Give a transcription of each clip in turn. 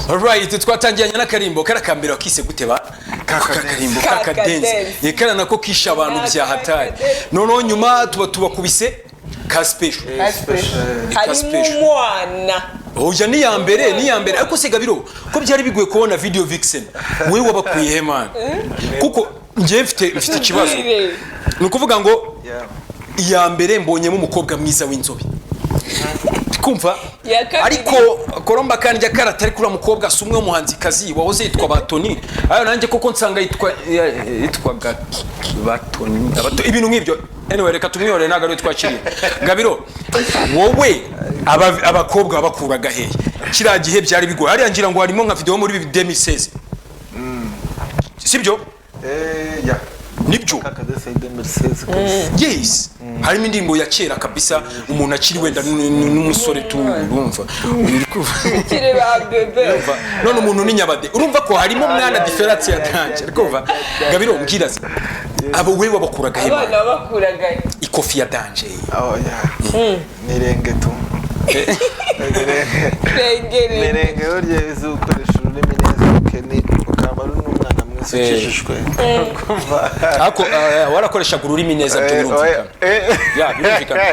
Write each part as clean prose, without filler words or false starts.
Alright, twatangiranye n'akarimbo karakambira kise guteba kakarimbo kakadenze yekana nako kisha abantu bya hatari noneho nyuma tubakubise ka special hari umwana oya ni ya mbere ariko se Gabiro ko byari bigoye kubona video vixen wewe wabakuye he man kuko ngiye mfite ikibazo ni kuvuga ngo iya mbere mbonyemo umukobwa mwiza w'inzobe kumva ariko Koromba kandi yakarata ari kuri mukobwa asumwe umuhanzi kazi wahoze yitwa Batoni ayo nanjye koko nsanga yitwaga Batoni ibintu nk'ibyo anyway reka tumwiyore naga ari twakiriye Gabiro wowe abakobwa bakuraga hehe kira gihe byari bigoye ari yangira ngo harimo nka video muri 2016 sibyo ya nibyo yes harimo indirimbo ya kera kabisa umuntu akiri wenda n'umusore turumva kire ba bebe none umuntu ni nyabade urumva ko harimo mwana difference ya danje kumva Gabiro mbwiraza abo wewe wabakuraga he abana bakuraga ikofi ya danje oh ya nirenge tu nirenge urye bizukoresha ururimi neza ukeni ukamara n'umwana mwese kumva ako warakoresha ururimi neza byo birumvikana ya birumvikana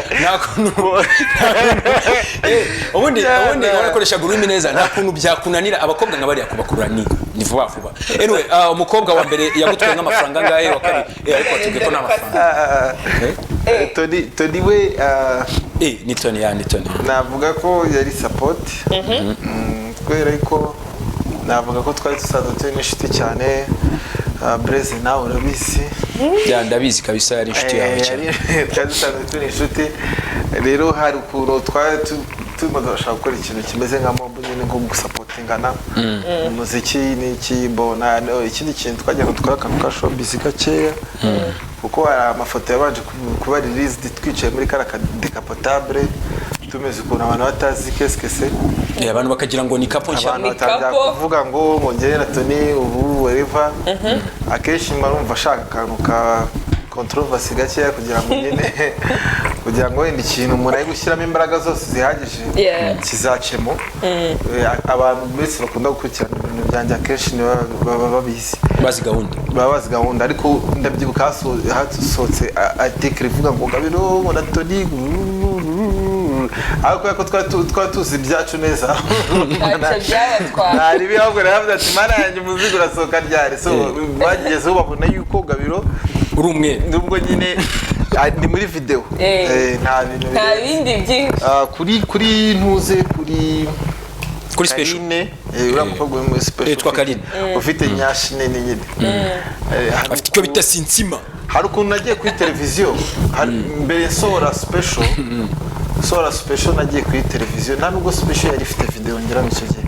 ubundi warakoresha ururimi neza nta kuntu byakunanira abakobwa nk'abari yakubakura ni vuba anyway umukobwa wa mbere yagutwaye nk'amafaranga ngahe wakari ariko atubwiye ko n'amafaranga Tony we ni Tony navuga ko yari support kubera ko navuga ko twari dusanzwe turi n'inshuti cyane Blaze nawe urabizi ya ndabizi kabisa yari inshuti yawe cyane twari dusanzwe turi inshuti rero hari ukuntu twari turimo turashaka gukora ikintu kimeze nka mob nyine nko gusapotingana umuziki n'iki mbona ikindi kintu twajya gutwara akantu ka showbiz gakeya kuko hari amafoto yabanje kuba released twicaye muri kara decapotable tumeze ukuntu abantu batazi qu'est-ce abantu bakagira ngo ni kapo nshya abantu batajya kuvuga ngo ngere na Tony ubu whatever akenshi marumva ashaka akantu ka controversy gakeya kugira ngo nyine kugira ngo wenda ikintu umuntu ari gushyiramo imbaraga zose zihagije kizacemo abantu bese bakunda gukurikirana ibintu byanjye akenshi baba babizi bazi gahunda ariko ndabyibuka hasohotse article ivuga ngo Gabiro ngo na Tony ariko twari tuzi ibyacu neza ntari bihabwe navuga ati mana yanjye umuzigo urasohoka ryari so bagezeho babona yuko Gabiro uri umwe nubwo nyine ni muri video nta bintu nta bindi byinshi kuri ntuze kuri special uriya mukobwa muri special yitwa Karine ufite nyashi nini nyine afite icyo bita sinsima hari ukuntu nagiye kuri televiziyo mbere Sora special nagiye kuri televiziyo nta nubwo special yari ifite video ngira mu cyo gihe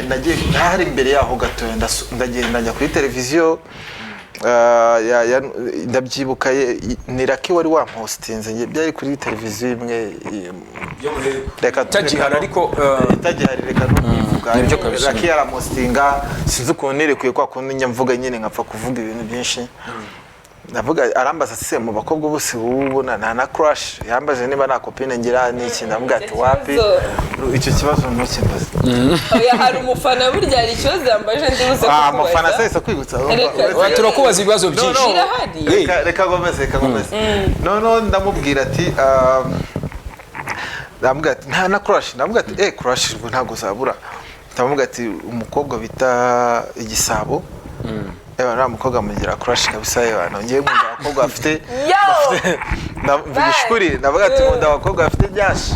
nagiye ntari imbere yaho gato ndagenda njya kuri televiziyo ndabyibuka ni Lucky wari wampostinze byari kuri televiziyo imwe reka tagihara ariko tagihari reka n'uvuga Lucky yarampostinga sinzi ukuntu nerekuye kwa kundi nyamvuga nyine nkapfa kuvuga ibintu byinshi ndavuga arambaza se mu bakobwa bose ubona na crush yambaje niba na copine ngira n'iki ndavuga ati wapi icyo kibazo ntukimbaze oya hari umufana burya ari ikibazo yambaje ndibuze kukubaza umufana sese kwibutsa turakubaza ibibazo byinshi reka gomeze no ndamubwira ati ndavuga ati nta na crush ndavuga ati crush ntabwo zabura ndavuga ati umukobwa bita Igisabo na mukobwa mugira crush kabisa ngiye nkunda abakobwa bafite mvugishukuri ndavuga ati nkunda abakobwa bafite byashi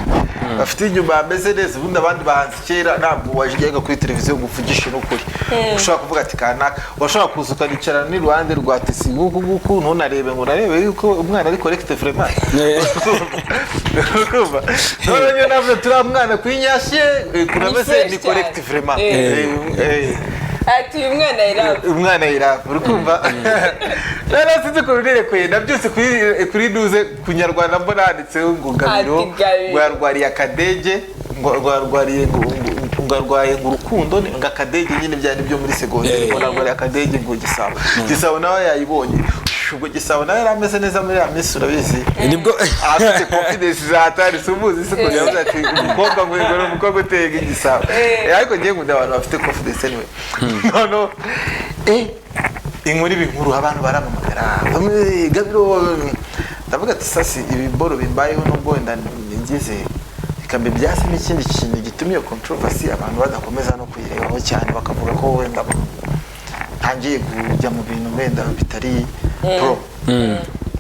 bafite inyuma ameze neza ubundi abandi bahanzi kera ntabwo wajyaga kuri televiziyo guvugisha n'ukuri ushobora kuvuga ati kanaka washobora kuza ukanicara n'iruhande rwa tisi nguku ntunarebe ngo urarebe yuko umwana ari correct vraiment none navuze turi mwana kwinyashye kurameze ni correct vraiment ati umwana yirafu urukumva nari sinzi ko runerekuye nabyose kuri duze kunyarwanda mbona handitseho ngo Gabiro rwarwariye akadege ngo rwarwaye ngo urukundo ngo akadege nyine byari byo muri segonderi ngo rwarwariye akadege ngo Gisabo nawe yayibonye ubwo Gisabo nawe yari ameze neza muri ya minsi urabizi nibwo afite confidence za hatari sumuzi se ko yavuze ati umukobwa ngo ni umukobwa uteye nk'igisabo ariko ngiye nkunda abantu bafite confidence anyway no inkuru ibinkuru abantu baramamagara bamwe Gabiro ndavuga ati sasi ibi boro bimbayeho nubwo wenda ngize ikambe byase n'ikindi kintu gitumye iyo controversy abantu badakomeza no kuyirebaho cyane bakavuga ko wenda ntangiye kujya mu bintu wenda bitari pro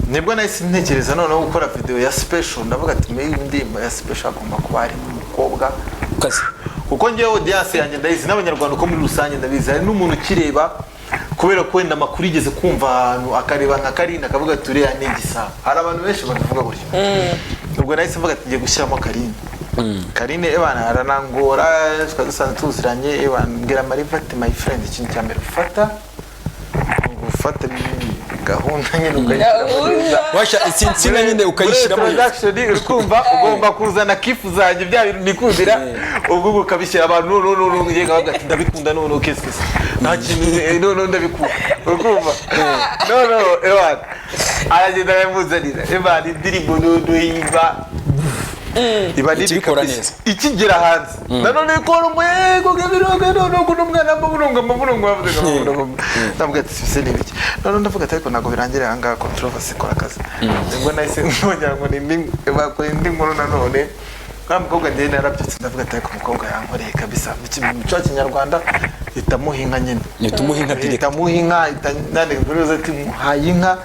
nibwo nahise ntekereza noneho gukora video ya special ndavuga ati mbe indirimbo ya special agomba kuba ari umukobwa kazi kuko ngewe audience yanjye ndayizi n'abanyarwanda uko muri rusange ndabizi hari n'umuntu ukireba kubera ko wenda amakuru igeze kumva ahantu akareba nka Karine akavuga ati uriya ni Gisabo hari abantu benshi bavuga gutyo ubwo nahise mvuga ati ngiye gushyiramo Karine Karine ebana aranangora twadusanze tuziranye ebana mbwira Mariva ati my friend ikintu cya mbere ufata gahunda nyine ukayishyira washa insina nyine ukayishyira mu production ukumva ugomba kuzana kifu zanjye bya bintu nikundira ubwo ukabishyira abantu no yega bagati ndabikunda no kese nta kintu no ndabikunda ukumva no ebana aragenda yamuzanira ebana indirimbo no yiba iba nibikora neza ikigera hanze nanone ko umwego gabiroga no kunumwana mabununga bavuga ndavuga ati sise nibiki none ndavuga ati ariko nago birangire hanga controversy kora kazi ngo nahise nkongera ngo ni bako indi nkuru nanone mukobwa ndiye narabyutse ndavuga ati ariko umukobwa yankoreye kabisa mu cyo kinyarwanda itamuhinka nyine nitumuhinka direct itamuhinka nane kuruza ati muhaye inka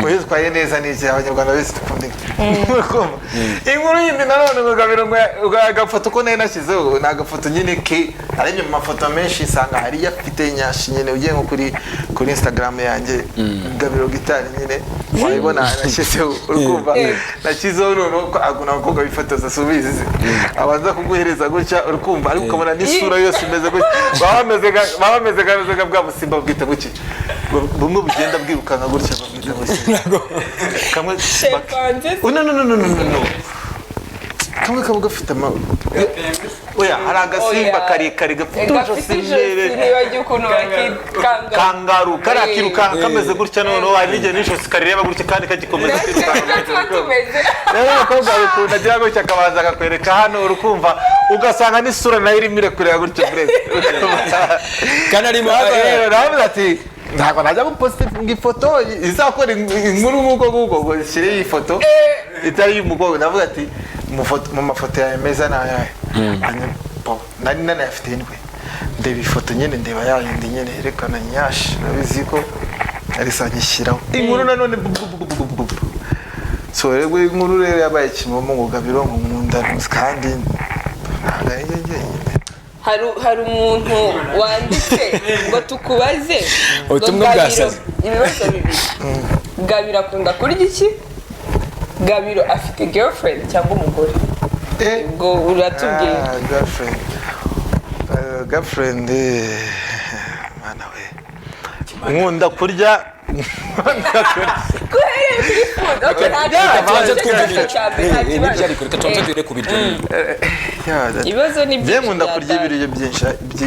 kwezi kwaye neza n'iki abanyarwanda bese tukunde inkuru yindi nanone ngo Gabiro ngo agafoto ko nayo nashyizeho nagafoto nyine ke aranye mu mafoto menshi sanga hari yafite nyashi nyine ugiye nko kuri Instagram yanjye Gabiro gitari nyine wayibona nashyizeho urukumva nashyizeho none ko aguna abakobwa bifotoza subizi abaza kuguhereza gutya urukumva ariko ukabona n'isura yose imeze gutya bameze garuzaga bwa busimba bwita buki bumwe bugenda bwirukanga gutya bamwita buki kamwe no kamwe kabuga gafite oya hari agasimba karekare gafite imbere y'ukuntu kangaru karakirukanga kameze gutya none hari n'igihe n'ishosi karireba gutya kandi kagikomeza rero abakobwa bakunda agira gutya akabanza akakwereka hano urukumva ugasanga n'isura nayo irimo irekureba gutya bureze kandi arimo navuze ati ntabwo najya guposita ifoto izakora inkuru nk'uko ngo ishyire iyi foto itari y'umukobwa navuga ati mu mafoto yawe meza nayahe nari nanayafite ndwe ndeba ifoto nyine ndeba yayindi nyine yerekana nyashi nabizi ko arisanye ishyiraho inkuru nanone so rero inkuru rero yabaye kimomo ngo Gabiro ngo nkunda kandi ntabwo ari njye hari umuntu wanditse ngo tukubaze ubutumwa bwasaze ibibazo bibiri Gabiro akunda kurya iki Gabiro afite girlfriend cyangwa umugore ngo uratubwira girlfriend mana we nkunda kurya ibibazo ni byinshi nkunda kurya ibiryo byinshi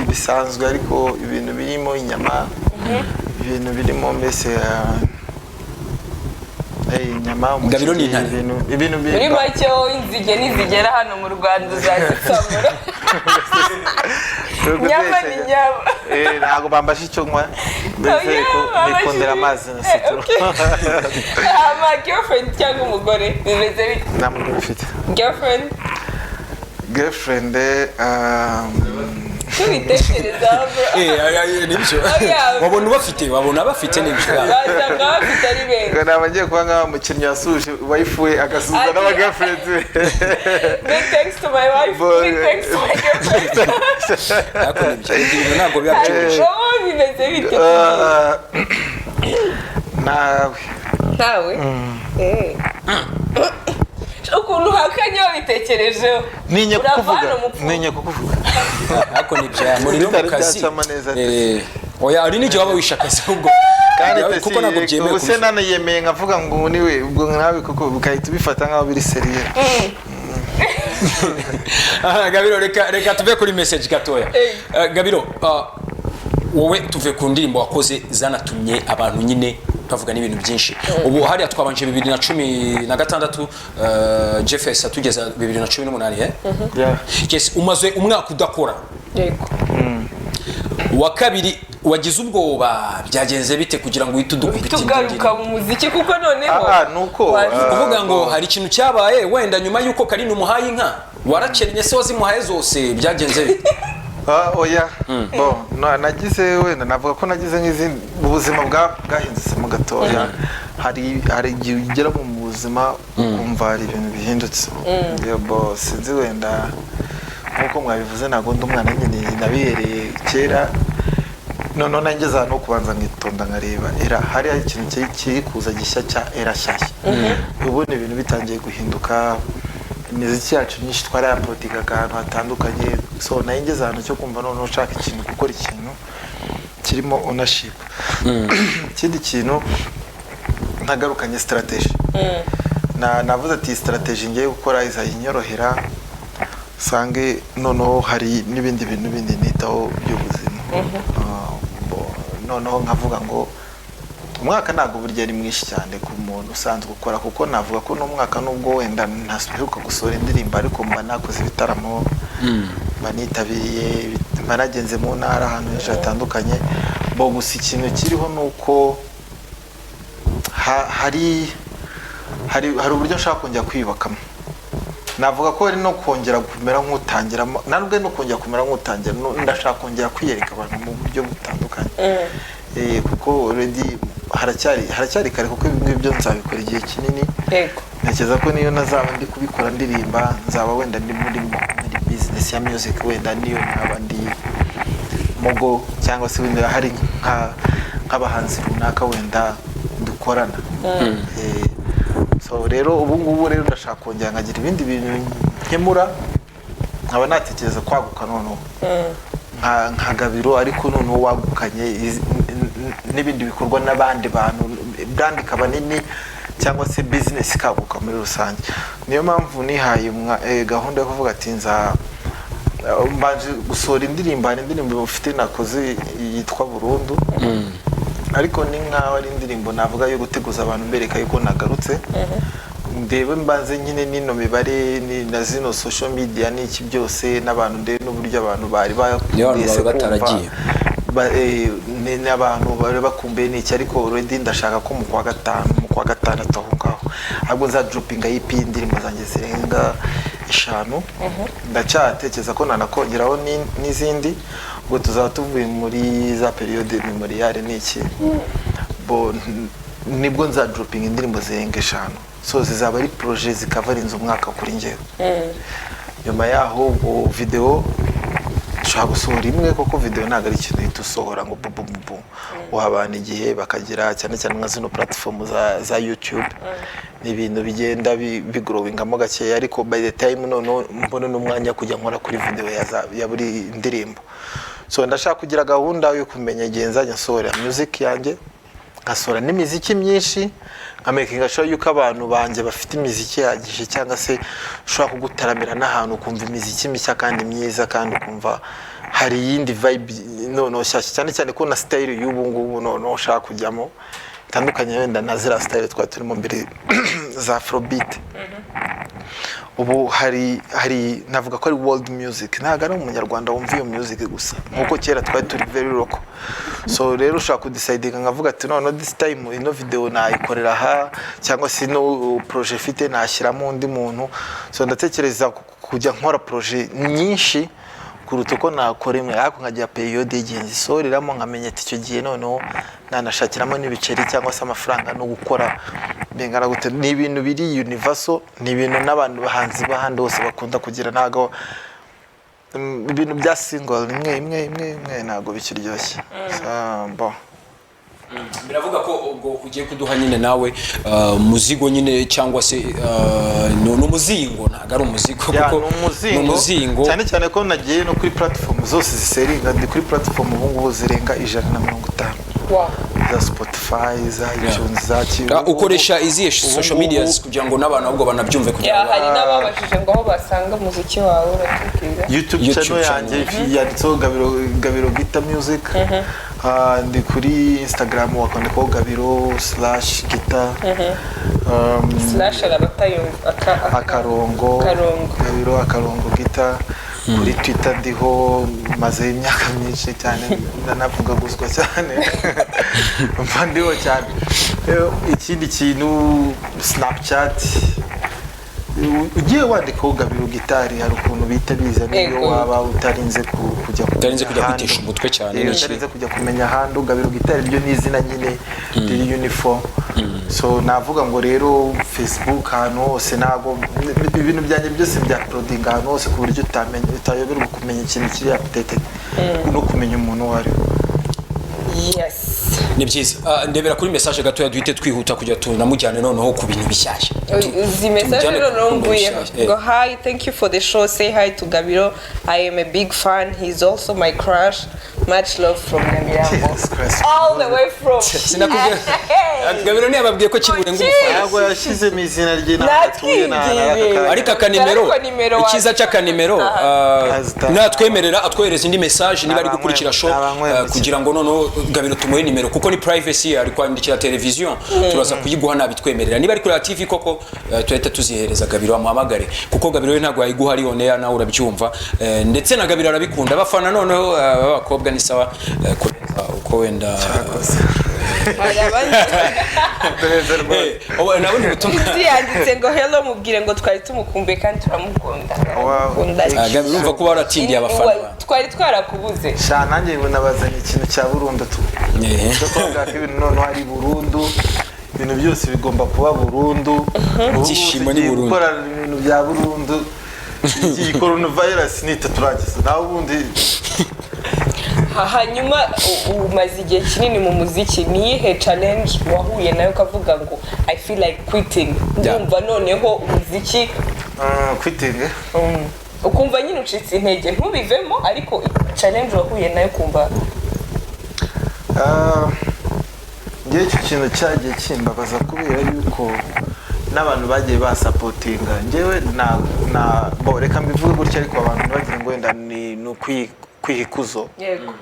bisanzwe ariko ibintu birimo inyama ibintu birimo mbese inyama Gabiro ni intare ibintu muri make inzige nizigera hano mu Rwanda uzazitsamura nyama ni nyama ntabwo bambasha icyo nywa mbese ko nikundira amazi na sitoro girlfriend cyangwa umugore bimeze bite nta mugore ufite girlfriend tubitekereza nibyo wabona bafite nibyo basanga bafite ari benshi naba ngiye kuba nk'aho umukinnyi wasuje wife we agasubiza n'abagirlfriend big thanks to my wife big thanks to my girlfriend ntabwo biba byoroshye bimeze bite nawe ukuntu hakanye wabitekerejeho ninye kukuvuga ariko ni bya muri no kazi oya ari n'igihe waba wishakaza ubwo kandi kuko ntabwo byemewe ubuse nanayemeye nkavuga ngo niwe ubwo nawe kuko bukahita ubifata nk'aho biri seriye Gabiro reka tuve kuri message gatoya Gabiro wowe tuve ku ndirimbo wakoze zanatumye abantu nyine twavuga n'ibintu byinshi ubu hariya twabanje 2016 Jeffes atugeza 2018 yes umaze umwaka udakora yego wa kabiri wagize ubwoba byagenze bite kugira ngo uhite udukubita tugaruka mu muziki kuko noneho nuko kuvuga ngo hari ikintu cyabaye wenda nyuma yuko Karine umuhaye inka warakennye se wazimuhaye zose byagenze bite oya nagize wenda navuga ko nagize nk'izindi ubuzima bwahindutse gatoya hari igihe ugera mu buzima ukumva hari ibintu bihindutse sinzi wenda nk'uko mwabivuze ntabwo ndi umwana nyine nabihereye kera none nangeze ahantu ho kubanza nkitonda nkareba hariya ikintu kiri kuza gishya cya shyashya ubu ni ibintu bitangiye guhinduka imiziki yacu myinshi twarayapotingaga ahantu hatandukanye so nangeze ahantu cyo kumva none ushaka ikintu gukora ikintu kirimo ownership ikindi kintu ntagarukanye strategy navuze ati strategy ngiye gukora izayinyorohera sange noneho hari n'ibindi bintu bindi nitaho by'ubuzima noneho nkavuga ngo umwaka ntabwo burya ari mwinshi cyane ku muntu usanzwe gukora kuko navuga ko n'umwaka nubwo wenda ntasubiruka gusohora indirimbo ariko mba nakoze ibitaramo mba nitabiriye mba nagenze mu ntara ahantu henshi hatandukanye gusa ikintu kiriho ni uko hari uburyo nshaka kongera kwiyubakamo navuga ko ari no kongera kumera nk'utangiramo ntabwo no kongera kumera nk'utangira ndashaka kongera kwiyereka abantu mu buryo butandukanye kuko already haracyari kare kuko ibyo nzabikora igihe kinini ntekereza ko niyo nazaba ndi kubikora ndirimba nzaba wenda ndi muri business ya music wenda niyo naba ndi mogo cyangwa se wenda hari nk'abahanzi runaka wenda dukorana so rero ubu ngubu rero ndashaka kongera nkagira ibindi bintu nkemura nkaba natekereza kwaguka noneho nka Gabiro ariko noneho wagukanye n'ibindi bikorwa n'abandi bantu brand ikaba nini cyangwa se business ikaguka muri rusange niyo mpamvu nihaye gahunda yo kuvuga ati mbanje gusohora indirimbo ufite nakoze yitwa Burundu ariko ni nkaho ari indirimbo navuga yo guteguza abantu mbereka yuko nagarutse ndebe mbanze nyine nino mibare na zino social media n'iki byose n'abantu ndebe n'uburyo abantu bari bataragiye n'abantu bari bakumbuye n'iki ariko already ndashaka ko mu kwa gatandatu aho ngaho ahubwo nza droppinga EP indirimbo zanjye zirenga 5 ndacyatekereza ko nanakongeraho n'izindi ubwo tuzaba tuvuye muri za periode memoriale n'iki nibwo nza dropping indirimbo zirenga 5 so zizaba ari projet zikavarinze umwaka kuri njyewe nyuma yaho video ushaka gusohora imwe kuko video ntabwo ari ikintu uhita usohora ngo bubububu uhabana igihe bakagira cyane cyane nka zino platform za YouTube ni ibintu bigenda bigrowingamo gakeya ariko by the time none mbona n'umwanya kujya nkora kuri video ya buri ndirimbo so ndashaka kugira gahunda yo kumenya igihe nzajya nsohora music yanjye nkasohora n'imiziki myinshi amakinga sure yuko abantu banje bafite imiziki yagije cyangwa se ushobora kugutaramira n'ahantu kumva imiziki mishya kandi myiza kandi kumva hari yindi vibe no shyashya cyane cyane ko na style y'ubu ngubu no ushaka kujyamo tandukanye wenda na zira style twa turimo mbere za Afrobeat ubu hari navuga ko ari world music ntago ari umunyarwanda wumva iyo music gusa nkuko kera twari turi very local so rero ushaka kudecidinga nkavuga ati no this time ino video nayikorera aha cyangwa se no projet fite nashyiramo undi muntu so ndatekereza kujya nkora projet nyinshi kuruta uko nakora imwe ariko nkajya periode y'igihe nzisohoreramo nkamenya ati icyo gihe noneho nanashakiramo n'ibiceri cyangwa se amafaranga no gukora bengana gute ni ibintu biri universal ni ibintu n'abantu bahanzi bahandi hose bakunda kugira ntago ibintu bya single imwe ntago bikiryoshye bon biravuga ko ubwo ugiye kuduha nyine nawe muzigo nyine cyangwa se n'umuzingo ntago ari umuzigo kuko n'umuzingo cyane ko nagiye no kuri platform zose ziseringa ndi kuri platform ubu ngubu zirenga 150 za Spotify za iTunes za Kivu ukoresha izihe social media kugira ngo n'abantu ahubwo banabyumve kugira ngo hari n'ababashije ngo aho basanga muziki wawe uratubwira YouTube channel yanjye yanditseho Gabiro Guitar Music ndi kuri Instagram wakandikaho Gabiro/guitar akarongo Gabiro akarongo guitar. Kuri Twitter ndiho maze imyaka myinshi cyane nanavuga guzwa cyane mva ndiho cyane. Ikindi kintu Snapchat ugiye wandikaho Gabiro gitari hari ukuntu bita biza niyo waba utarinze kujya kwitesha umutwe cyane utarinze kujya kumenya ahandi Gabiro gitari ryo ni izina nyine riri uniform. So navuga ngo rero Facebook ahantu hose nago ibintu byanjye byose bya uploading ahantu hose ku buryo utayoberwa kumenya ikintu kiri updated no kumenya umuntu wari. Yes. Ni byiza. Ndebera kuri message gato ya duhite twihuta kujya tunamujyane noneho ku bintu bishyashya. Zi message noneho nguye go hi, thank you for the show, say hi to Gabiro, I am a big fan, he's also my crush, much love from Nyamirambo all the way from sinakubwiye Gabiro ni ababwiye ko kiri burenga umufana ntabwo yashize mizina rye n'atuye ariko akanimero ikiza cy'akanimero natwemerera atwohereza indi message niba ari gukurikira show kugira ngo noneho Gabiro tumuhe nimero kuko ni privacy ari kwandikira television turaza kuyiguha nabitwemerera niba ari kuri TV koko tuhita tuzihereza Gabiro amuhamagare kuko Gabiro ntabwo yayiguha ari onea nawe urabyumva ndetse na Gabiro arabikunda abafana noneho abakobwa ni sawa uko wenda nabundi butumwa yanditse ngo hello mubwire ngo twari tumukumbe kandi turamukunda. Gabiro urumva ko baratindiye abafana twari twarakubuze sha nanjye nabazanye ikintu cya Burundi tu twavuga ko ibintu none hari Burundi ibintu byose bigomba kuba Burundi igishimo ni Burundi gukora ibintu bya Burundi iyi coronavirus nitaturangiza naho ubundi. Hanyuma umaze igihe kinini mu muziki niyihe challenge wahuye nayo ukavuga ngo I feel like quitting ndumva noneho umuziki quitting ukumva nyine ucitse intege ntubivemo ariko challenge wahuye nayo kumva ngiye icyo kintu cyagiye kimbabaza kubera yuko n'abantu bagiye basapotinga njyewe reka mbivuge gutya ariko abantu bagira ngo wenda ni kwihikuzo. Yego.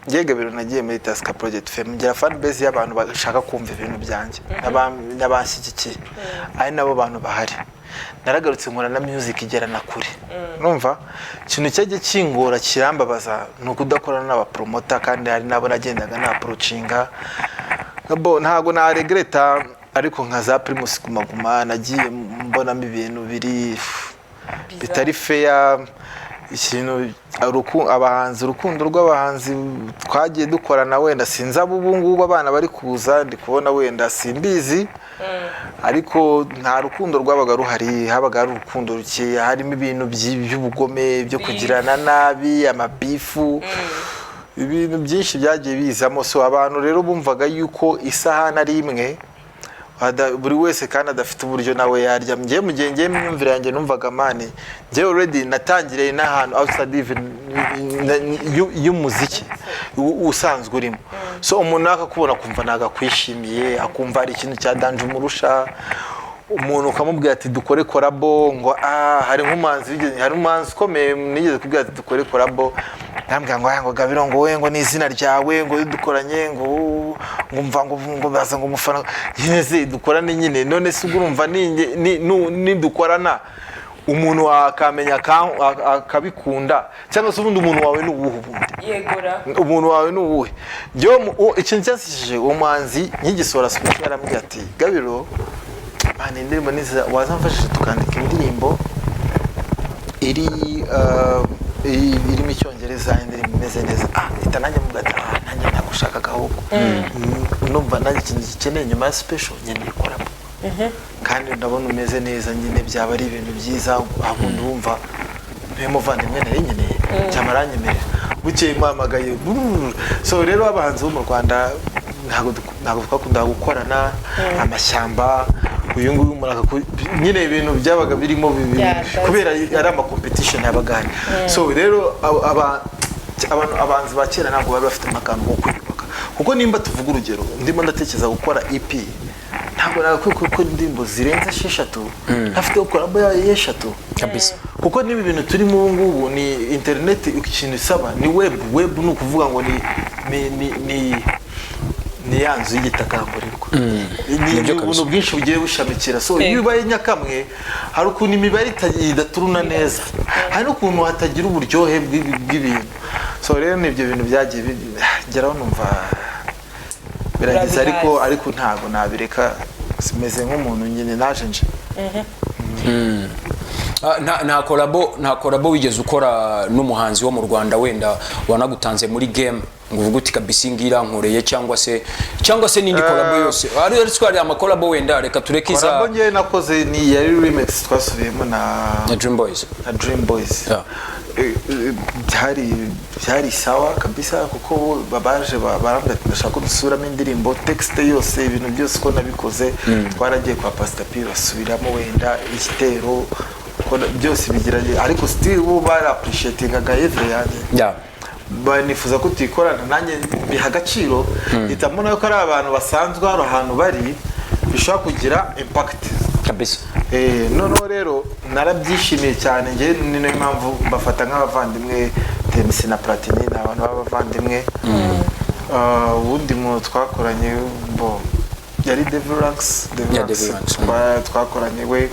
Ngiye Gabiro nagiye muri Taska Project Fame ngira fan base y'abantu bashaka kumva ibintu byanjye n'abashyigikiye ari nabo bantu bahari. Naragarutse nkora na music igera na kure numva ikintu cyagiye kingora kirambabaza no kudakorana n'aba promoter kandi hari nabo nagendaga na approachinga ntago na regreta ariko nka za Primus Guma nagiye mbonamo ibintu bitari fair ikintu abahanzi urukundo rw'abahanzi twagiye dukorana wenda sinza ubu ngubu abana bari kuza ndi kubona wenda simbizi ariko nta rukundo rwabaga ruhari habaga ari urukundo rukeya harimo ibintu by'ubugome byo kugirana nabi amabifu ibintu byinshi byagiye bizamo so abantu rero bumvaga yuko isahani ari imwe buri wese kandi adafite uburyo nawe yarya ngiye mu gihe ngiye imyumvire yanjye numvaga mane ngiye already natangiriye n'ahantu outside even y'umuziki usanzwe urimo so umuntu akakubona kumva nagakwishimiye akumva ari ikintu cya danje umurusha umuntu ukamubwira ati dukore korabo ngo hari nk'umuhanzi ukomeye nigeze kubwira ati dukore korabo nambwira ngo Gabiro ngo we ngo ni izina ryawe ngo dukoranye ngo mva ngo baza ngo umufana nyine dukorane nyine none se urumva ni dukorana umuntu akamenya akabikunda cyangwa se ubundi umuntu wawe n'uwuhe ubundi yegora umuntu wawe n'uwuhe ikintu cyasishije uwo muhanzi nyigisora special yarambwira ati Gabiro bane indirimbo niza wazamfashije tukandika indirimbo irimo icyongereza indirimbo imeze neza ita nanjye mugata nanjye nagushakaga ahubwo numva nanjye ikintu gikeneye nyuma ya special nyine ikoramo kandi ndabona umeze neza nyine byaba ari ibintu byiza abundi wumva muvandimwe nari nkeneye cyangwa aranyemerera bukeye mpamagaye so rero abahanzi bo mu Rwanda ntabwo twakunda gukorana amashyamba uyu nguyu nyine ibintu byabaga birimo kubera ari ama competition yabaga so rero abahanzi ba kera ntabwo bari bafite amagambo yo kwiyubaka kuko nimba tuvuga urugero ndimo ndatekereza gukora EP ntabwo nagakwiye kuko indirimbo zirenze 6 ntafite gukora eshatu kabisa kuko niba ibintu turimo ubu ngubu ni internet, ikintu isaba ni web ni ukuvuga ngo ni ya nzu y'igitakamburirwa ni ubuntu bwinshi bugiye bushamikira. So iyo ubaye nyakamwe hari ukuntu imibare idaturuna neza, hari n'ukuntu hatagira uburyohe bw'ibintu. So rero n'ibyo bintu byagiye bigeraho numva biragize, ariko ntabwo nabireka, simeze nk'umuntu nyine naje nje. nta kolabo wigeze ukora n'umuhanzi wo mu Rwanda wenda wanagutanze muri game ngo uvuge uti kabisa ngira nkoreye cyangwa se n'indi kolabo yose ari twari amakolabo wenda reka tureke iza kolabo ngiye nakoze ni yari remix twasubiyemo na Dream Boys byari sawa kabisa, kuko babaje barambwira ati ndashaka ko dusubiramo indirimbo text yose, ibintu byose uko nabikoze twaragiye kwa Pastor P basubiramo wenda igitero byose bigiranye, ariko still bo bari appreciatingaga every yanjye banifuza ko tuyikorana nanjye biha agaciro, itamubona ko ari abantu basanzwe hari ahantu bari bishobora kugira impact kabisa. Noneho rero narabyishimiye cyane, njye ni nayo mpamvu bafata nk'abavandimwe Temisi na Platini, ni abantu b'abavandimwe. Ubundi mu twakoranye yari Deverax twakoranye, we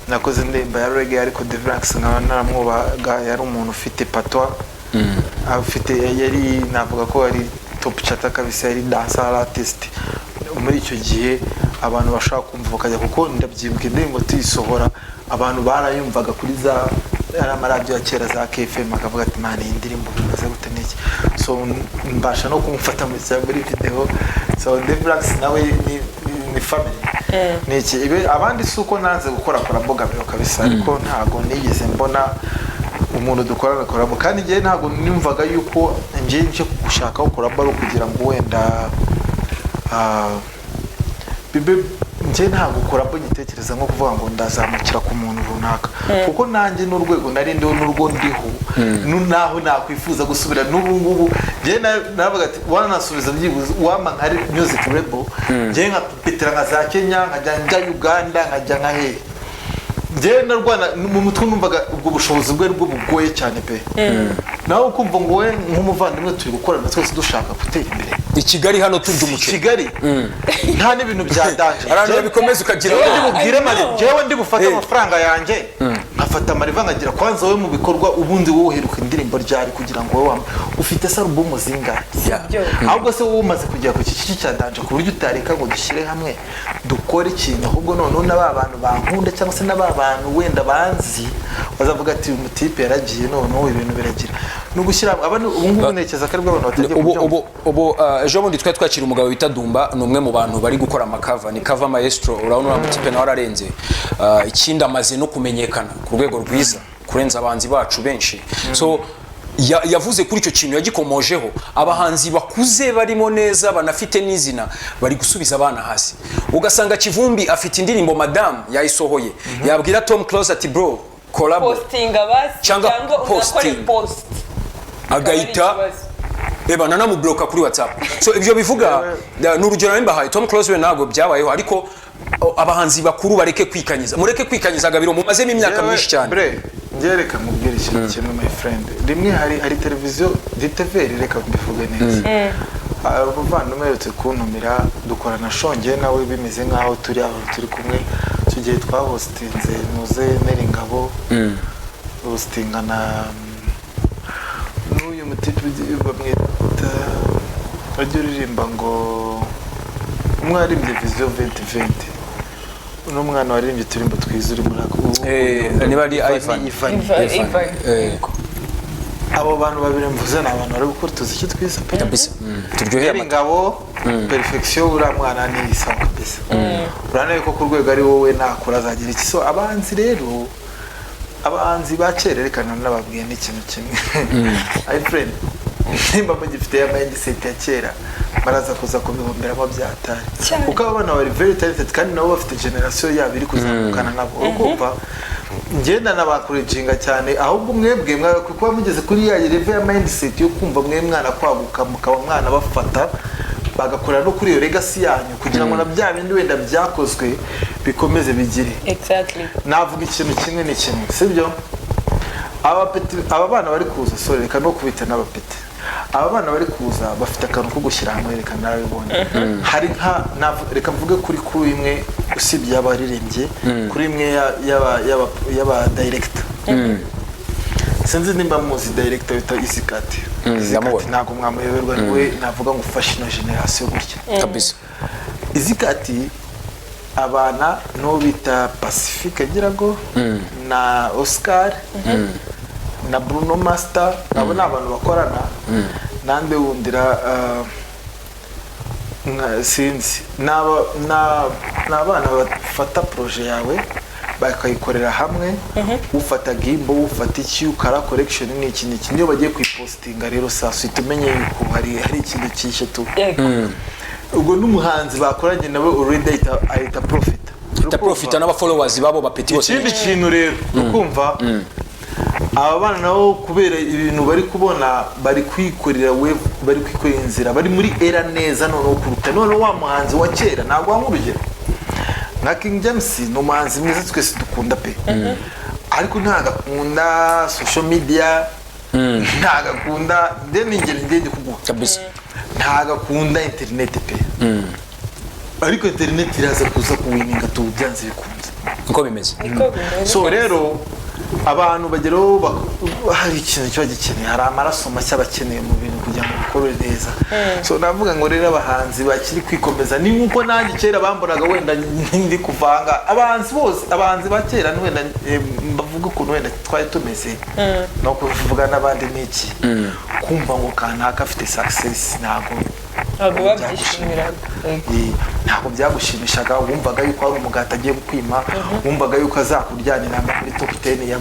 nakoze indirimbo ya reggae, ariko Deverax nkaba naramwubaga, yari umuntu ufite patwa, yari navuga ko ari top chata kabisa, yari dancer artist. Muri icyo gihe abantu bashaka kumva bakajya, kuko ndabyibuka indirimbo tuyisohora abantu barayumvaga kuri za amaradiyo ya kera za KFM, akavuga ati man iyi ndirimbo bimaze gute n'iki, so mbasha no kumufata muri video. So Deverax nawe ni family n'iki, abandi suko nanze gukora Gabiro kabisa, ariko ntago nigeze mbona umuntu dukorana korabo, kandi ngiye ntago nimvaga yuko ngiye nje gushaka gukora baro kugira ngo wenda ngiye ntabwo ukora mbo gitekereza nko kuvuga ngo ndazamukira ku muntu runaka, kuko nanjye n'urwego nari ndiho n'urwo ndiho naho nakwifuza gusubira n'ubu ngubu. Ngiye navuga ati wanasubiza byibuze wama nkari music label, ngiye nka Petera nka za Kenya, nkajya Uganda, nkajya nka he, ngiye narwana mu mutwe numvaga ubwo bushobozi bwe bwo bugoye cyane pe. Nawe ukumva ngo we nk'umuvandimwe turi gukorana twese dushaka gutera imbere i Kigali hano turya umuceri Kigali nta n'ibintu bya danje aranje bikomeza ukagira ubwire mali jewe ndi bufata amafaranga yanjye nkafata mariva nkagira kwanza we mu bikorwa ubundi wowe heruka indirimbo ryari kugira ngo wowe ufite se album zingahe, ahubwo se wowe umaze kujya ku kiki cya danje ku buryo utareka ngo dushyire hamwe dukora ikintu, ahubwo none n'aba bantu bankunda cyangwa se n'aba bantu wenda banzi bazavuga ati uyu mutipe yaragiye none ibintu biragira no gushyira abantu ubu ngubu nekeza ko ari bwo abantu batajya ubu ejo bundi twakira umugabo bita Dumba, ni umwe mu bantu bari gukora amakava, ni cover maestro, urabona uriya mutipe nawe ararenze. Ikindi amaze no kumenyekana ku rwego rwiza kurenza abanzi bacu benshi. So yavuze kuri icyo kintu yagikomojeho, abahanzi bakuze barimo neza banafite n'izina bari gusubiza abana hasi, ugasanga Kivumbi afite indirimbo Madame yayisohoye, yabwira Tom Close ati bro collab postinga basi cyangwa post agahita nanamubloka kuri WhatsApp. So ibyo bivuga n'urugero nimbahaye Tom Close we ntabwo byabayeho, ariko abahanzi bakuru bareke kwikanyiza, mureke kwikanyiza Gabiro, mumazemo imyaka myinshi cyane. Ngereka mubwira ikintu kimwe my friend, rimwe hari televiziyo DTV reka mbivuge neza, abavandimwe retse kuntumira dukorana shonge nawe bimeze nkaho turi aho turi kumwe, tugiye twahostinze muze Meringabo hostingana n'uyu mutipe bamwita bajya uririmba ngo umwarimbye Vision 2020, uno mwana waririmbye turimbo twiza uri muri ako niba ari Ivan. Abo bantu babiri mvuze ni abantu bari gukora tuziki twiza pe kabisa, turyoheye Meringabo perfection uriya mwana ni isawa kabisa, uranaye ko ku rwego ari wowe nakora azagira iki. So abanzi rero abahanzi bakererekana n'ababwiye n'ikintu kimwe my friend, nimba mugifite ya mindset ya kera baraza kuza kubihomberamo byatari, kuko abana bari very talented kandi nabo bafite generation yabo iri kuzamukana nabo, ukumva ngenda nabakurejinga cyane, ahubwo mwebwe kuba mugeze kuri ya level ya mindset yo kumva mwe mwana kwaguka mukaba mwana bafata bagakora no kuri iyo legacy yanyu kugira ngo na bya bindi wenda byakozwe bikomeze bigire. Exactly. Navuga ikintu kimwe ni kimwe, sibyo aba bana bari kuza sorry reka no kubita n'abapeti aba bana bari kuza bafite akantu ko gushyira hamwe reka narabibonye hari reka mvuge kuri imwe usibye abaririmbye kuri imwe y'aba director sinzi nimba muzi director bita Izikati ntabwo mwamuyoberwa niwe navuga ngo fashion generation gutya kabisa Izikati abana no bita Pacifique ngirago na Oscar na Bruno Master abo n'abantu bakorana nande wundira sinzi n'abana bafata projet yawe bakayikorera hamwe ufata gimbo ufata iki ukara collection ni iki niyo bagiye kwipostinga rero sasa tumenye yuko hari ikintu cyishe tu ubwo n'umuhanzi bakoranye nawe already ahita profita n'aba followers babo bapeti bose ikindi kintu rero ukumva aba bana nabo kubera ibintu bari kubona bari kwikorera bari kwikorera inzira bari muri era neza none kuruta none wa muhanzi wa kera ntabwo wamurugero nka King James no muhanzi mwiza twese dukunda pe ariko ntagakunda social media ntagakunda ngende kuguha kabisa ntagakunda internet pe ariko internet iraza kuza kuwininga tubyanze bikunze uko bimeze so rero abantu bageraho hari ikintu cyo gikeneye hari amaraso mashya bakeneye mu bintu kugira ngo bikore neza so navuga ngo rero abahanzi bakiri kwikomeza ni nkuko nanjye kera bambonaga wenda ndi kuvanga abahanzi ba kera wenda bavuga ukuntu wenda twari tumeze no kuvuga n'abandi n'iki kumva ngo kanaka afite success ntabwo ntabwo byagushimishaga wumvaga yuko ari umugati agiye kwima wumvaga yuko azakuryanira muri top 10 ya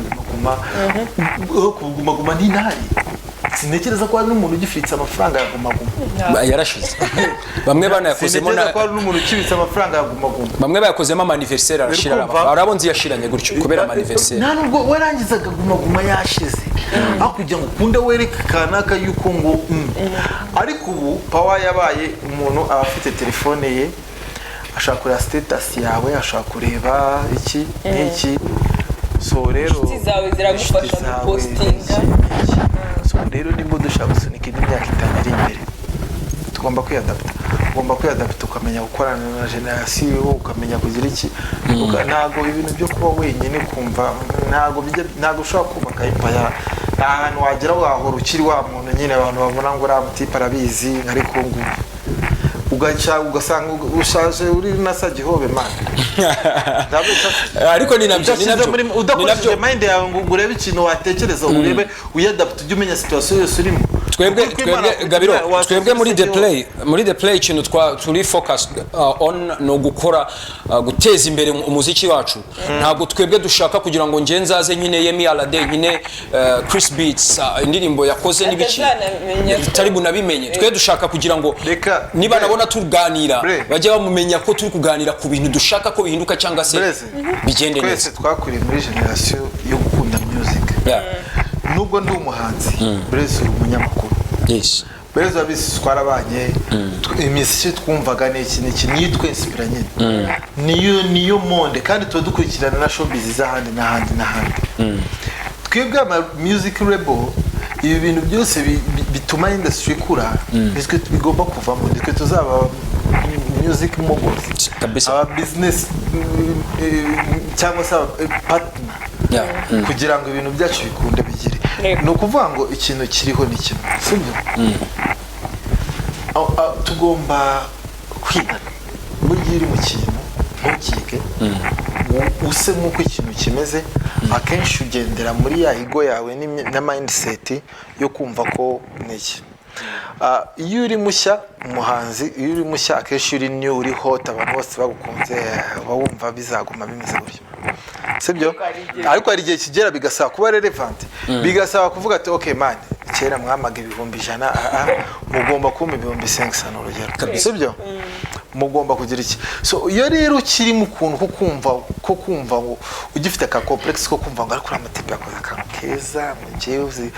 Guma n'intari sintekereza ko hari n'umuntu ugifitse amafaranga ya Guma yarashize bamwe banayakozemo sintekereza ko hari n'umuntu ukibitse amafaranga ya Guma bamwe bayakozemo anniversaire arashira arabonzi yashiranye gutyo kubera anniversaire nta nubwo warangizaga Guma yashize akujya ngo kunde wereka kanaka yuko ngo ariko ubu power yabaye umuntu abafite telefone ye ashaka kureba status yawe ashaka kureba iki n'iki so rero zawe ziragufasha mu postinga so rero nimba dushaka gusunika imyaka 5 iri imbere tugomba kwiyadapta ukamenya gukorana na generation ukamenya kugira iki ntago ibintu byo kuba wenyine kumva ntago ushobora kubaka impaya ahantu wagera wahora ukiri wa muntu nyine abantu babona ngo ramutipa arabizi ariko ngo ugasanga ushaje uri nasagihobe man ariko ni nabyo udakoresheje mind yawe ngo urebe ikintu watekereza urebe uyadapta ujye umenya situation yose urimo twebwe Gabiro twebwe muri the play ikintu turi focus on no gukora guteza imbere umuziki wacu ntabwo twebwe dushaka kugira ngo nzaze nyine Yemi Alade nyine Chris Beats indirimbo yakoze n'ibiki bitari bunabimenye twe dushaka kugira ngo niba nabona tuganira bajye bamumenya ko turi kuganira ku bintu dushaka ko bihinduka cyangwa se bigende neza twese twakuriye muri generation yo gukunda music nubwo ndi umuhanzi Brez uri umunyamakuru yes Brez abisi twarabanye imisi twumvaga n'iki nitwe inspiranye niyo monde kandi tuba dukurikirana na showbiz z'ahandi n'ahandi twebwe ama music label ibi bintu byose bituma industry ikura nitwe bigomba kuvamo nitwe tuzaba music moguls aba business cyangwa se partner kugira ngo ibintu byacu bikunde bigire no kuvuga ngo ikintu kiriho ni kimwe sibyo tugomba kwiga buryo mu kintu ntukike use nk'uko ikintu kimeze akenshi ugendera muri ya ego yawe na mindset yo kumva ko niki iyo uri mushya umuhanzi iyo uri mushya akenshi uri new uri hot abantu bose bagukunze bawumva bizaguma bimeze gutyo sibyo ariko hari igihe kigera bigasaba kuba relevant bigasaba kuvuga ati okay man kera mwamaga 100,000 mugomba kumpa 500 urugero sibyo mugomba kugira iki so iyo rero kiri mu kuntu ko kumva ngo ugifite ka complex ko kumva ngo ariko amatipe yakoze akantu keza mu gihe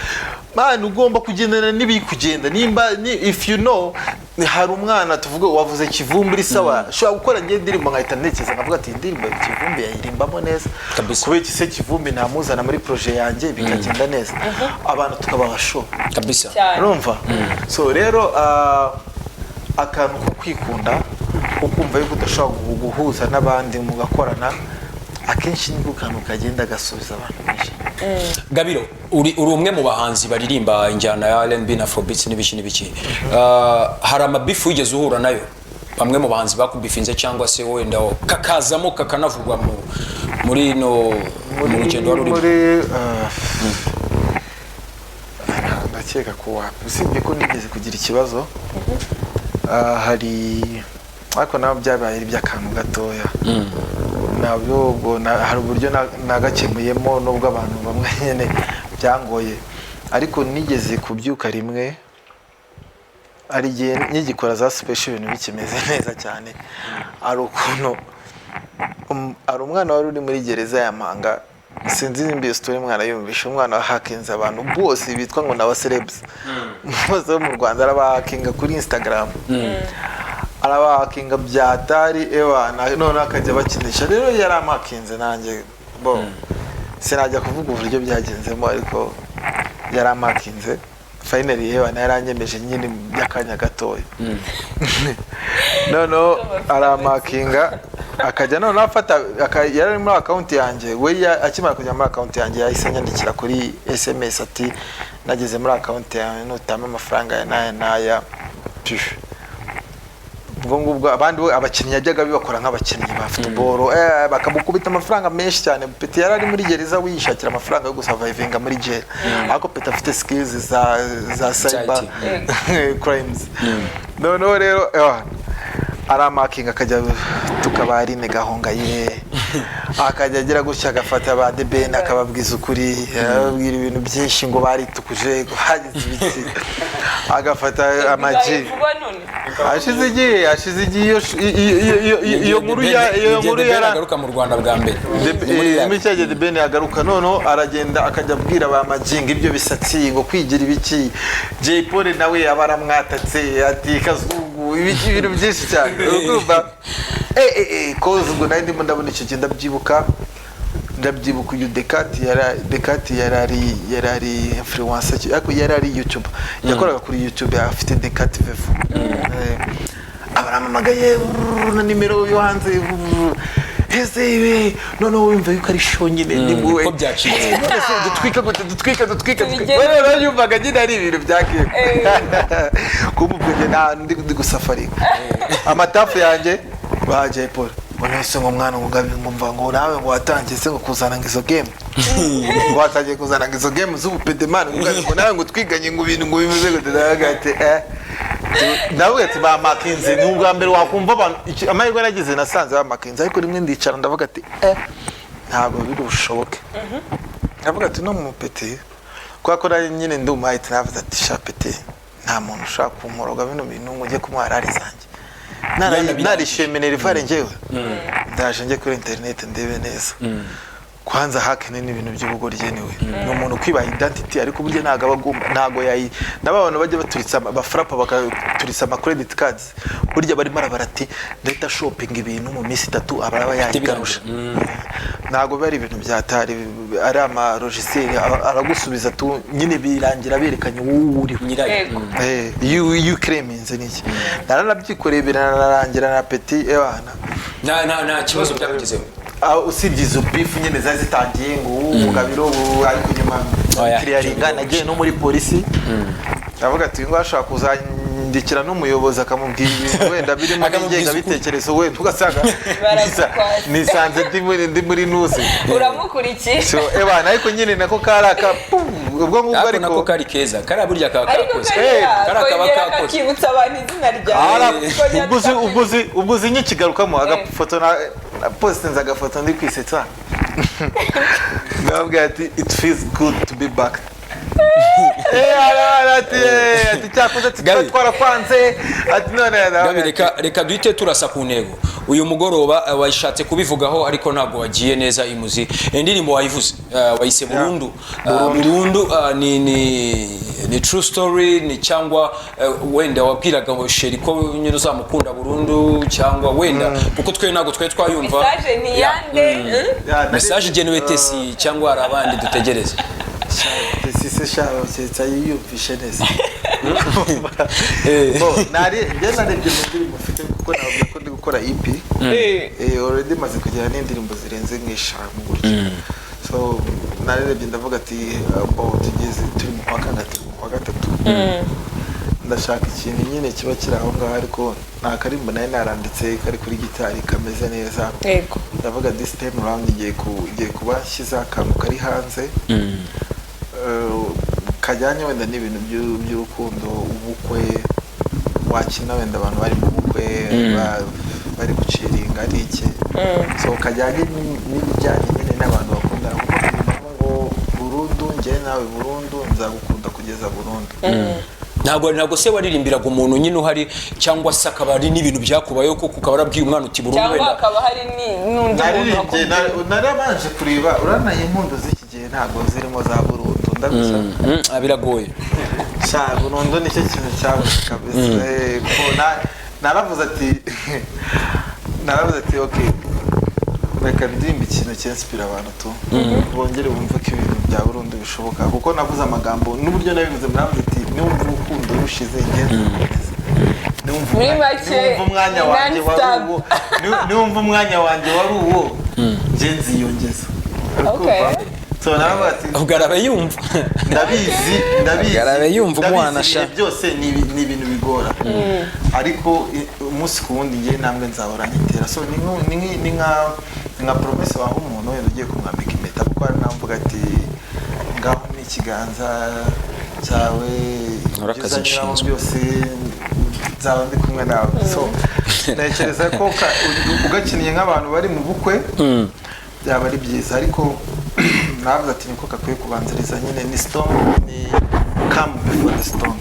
man ugomba kugendana nibi kugenda nimba if you know hari umwana tuvuga wavuze Kivumbi sawa shobora gukora ngiye ndirimbo nkahita ntekereza nkavuga ati indirimbo Kivumbi yayirimbamo neza kubera iki se Kivumbi namuzana muri projet yanjye bikagenda neza abantu tukabaha show kabisa urumva so rero akantu ko kwikunda ukumva yuko udashobora guhuza n'abandi mugakorana akenshi nibwo kantu kagenda gasubiza abantu benshi. Gabiro uri umwe mu bahanzi baririmba injyana ya R&B na Afrobeats n'ibiki hari amabifu wigeze uhura nayo bamwe mu bahanzi bakubifinze cyangwa se wenda kakazamo kakanavugwa muri no mu rugendo wari muri ndakeka ko usibye ko nigeze kugira ikibazo hari ariko nabo byabaye iby'akantu gatoya nabyo ubwo hari uburyo nagakemuyemo nubwo abantu bamwe nyene byangoye ariko nigeze kubyuka rimwe ari gihe nyigikora za special ibintu bikimeze neza cyane ari ukuntu ari umwana wari uri muri gereza ya Mpanga sinzi nimba story mwana yumvisha umwana wahakinze abantu bose bitwa ngo na celebs bose mu Rwanda arabahakinga kuri Instagram arabahakinga byatari none akajya bakinisha rero yaramakinze nanjye bo sinajya kuvuga uburyo byagenzemo ariko yaramakinze finally yaranyemeje nyine byakanya gatoya none aramakinga akajya none afata yari muri account yanjye we akimara kujya muri account yanjye yahise nyandikira kuri SMS ati nageze muri account yanjye nutama amafaranga ya naya ubwo abandi abakinnyi yajyaga bibakora nk'abakinnyi ba football bakamukubita amafaranga menshi cyane Peti yari ari muri gereza wishakira amafaranga yo gusurvivinga muri jail ariko Peti afite skills za cyber crimes no rero aramakinga akajya tukabari ne Gahongayire akajya agira gutya agafata ba debene akababwiza ukuri ababwira ibintu byinshi ngo baritukuje hagize ibiki agafata amaji ashize igihe iyo nkuru yaragaruka mu Rwanda bwa mbere imicyaje debene yagaruka none aragenda akajya abwira ba majinga ibyo bisatsi ngo kwigira ibiki Jay Paul nawe abaramwatatse ati kazungu ibintu byinshi cyane urumva koze ngo nari ndimo ndabona icyo kintu ndabyibuka uyu Dekati yarari influencer ariko yarari YouTube yakoraga kuri YouTube afite Dekati Vevo abaramamagaye na nimero yo hanze ese none wumva yuko ari shonyine nimwe ko byacitse dutwika rero yumvaga nyine ari ibintu byakeye kumubwenge ndi gusafari amatafu yanjye baje Paul bonese ngo mwana ngumva ngo nawe ngo watangiye se ngo kuzana ngizo game ngo watangiye kuzana ngizo game z'ubupedemani ngo nawe ngo twiganye ngo ibintu ngo bimeze ngo ndagate nawe ati ba makinze ni ubwa mbere wakumva abantu amahirwe nagize nasanze ba makinze ariko rimwe ndicara ndavuga ati ntabwo biri bushoboke ndavuga ati no mu Peti kwa ko nari nyine ndumahita navuze ati sha Peti nta muntu ushaka kumoroga bino bintu ngo ujye kumwarari zanjye narishimene rivare njyewe ndaje njye kuri internet ndebe neza kwanza hakene n'ibintu by'ubugorye niwe no umuntu kwiba identity ariko burya ntago yayi n'abantu bajya baturitsa bafrapa bakaturitsa ama credit cards burya bari marabarati data shopping ibintu mu minsi 3 abaraba yayigarusha ntago bari ibintu byatari ari ama logiciel aragusubiza tu nyine birangira berekanye uri you claims niki naranabyikoreye birarangira na Peti na kibazo byakugezeho usibye izo beef nyine zari zitangiye ngo umugabiro ariko nyuma clearinga nagiye no muri polisi avuga ati ngo ashaka kuzandikira n'umuyobozi akamubwira ibintu wenda birimo n'ingenga bitekerezo we tugasanga nisanze ndi muri nusi uramukurikiye so ariko nyine nako karaka ubwo ngubwo ariko nako kari keza kara burya kakoze karakaba kakibutsa abantu izina ryawe ubwo nyikigarukamo agafoto na postinze agafoto ndi kwisetsa nabwo ati it feels good to be back ati cyakoze twarakwanze ati none reka duhite turasa ku ntego. Uyu mugoroba washatse kubivugaho ariko ntabwo wagiye neza imuzi. Indirimbo wayivuze wayise burundu. Burundu ni true story ni cyangwa wenda wabwiraga ngo sheri ko nyine uzamukunda burundu cyangwa wenda kuko twe ntabwo twe twayumva. Message ni yande? Message igenewe Tesi cyangwa hari abandi dutegereze. Tesi shaho cyayiyumvishe neza. Narebye mu ndirimbo mfite kuko navuga ko ndi gukora EP. Already maze kugira n'indirimbo zirenze nk'eshanu gutyo. So narebye ndavuga ati tugeze turi mu kwa gatatu. Ndashaka ikintu nyine kiba kiri aho ngaho ariko nta karimbo nayo naranditse kari kuri gitari kameze neza. Ndavuga this time around ngiye kubashyiza akantu kari hanze. Kajyanye wenda n'ibintu by'urukundo, ubukwe, wakina wenda abantu bari mu bukwe bari guciringa ari iki. So kajyanye n'ibijyanye nyine n'abantu bakundana kuko ngo burundu njye nawe burundu nzagukunda kugeza burundu. Ntabwo se waririmbiraga umuntu nyine uhari cyangwa se akaba ari n'ibintu byakubayeho kuko ukaba warabwiye umwana uti burundu wenda. Cyangwa akaba hari n'undi muntu narabanje kureba urana impundu z'iki gihe ntabwo zirimo za burundu ndabisa. Biragoye. Burundu nicyo kintu cyabuze kabisa. Naravuze ati okay reka ndirimba ikintu cyinspira abantu tu bongere bumve ko ibintu bya burundu bishoboka kuko navuze amagambo n'uburyo nabivuze muravuze ati niwumva urukundo rushize ingenzi niwumva umwanya wanjye wari uwo ngenzi yiyongeza. So navuga ati ugarabe yumva ndabizi umwana sha byose ni ibintu bigora ariko umunsi ku wundi ngiye namwe nzahora nyitera. So ni nka promise waho umuntu wenda ugiye kumwambika impeta kuko ari namvuga ati ngaho ni ikiganza cyawe byose nzaba ndi kumwe nawe. So ntekereza ko ugakiniye nk'abantu bari mu bukwe byaba ari byiza ariko navuga ati niko kakwiye kubanziriza nyine ni storm ni come before the storm.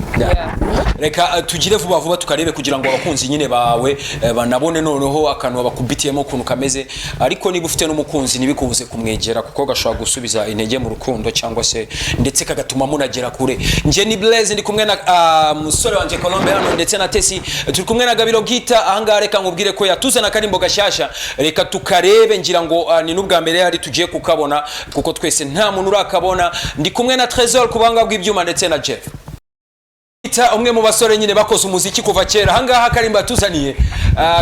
Reka tugire vuba vuba tukarebe kugira ngo abakunzi nyine bawe banabone noneho akantu bakubitiyemo ukuntu kameze ariko niba ufite n'umukunzi nibikubuze kumwegera kuko gashobora gusubiza intege mu rukundo cyangwa se ndetse kagatuma munagera kure. Nje ni Blaze ndi kumwe na musore wanje Colombe hano ndetse na Tesi turi kumwe na Gabiro Gita ahangaha. Reka nkubwire ko yatuzana karimbo gashyashya reka tukarebe ngira ngo ni n'ubwa mbere yari tugiye kukabona kuko twese nta muntu urakabona. Ndi kumwe na Trésor kubanga bw'ibyuma ndetse na Jeff umwe mu basore nyine bakoze umuziki kuva kera. Ahangaha karimba tuzaniye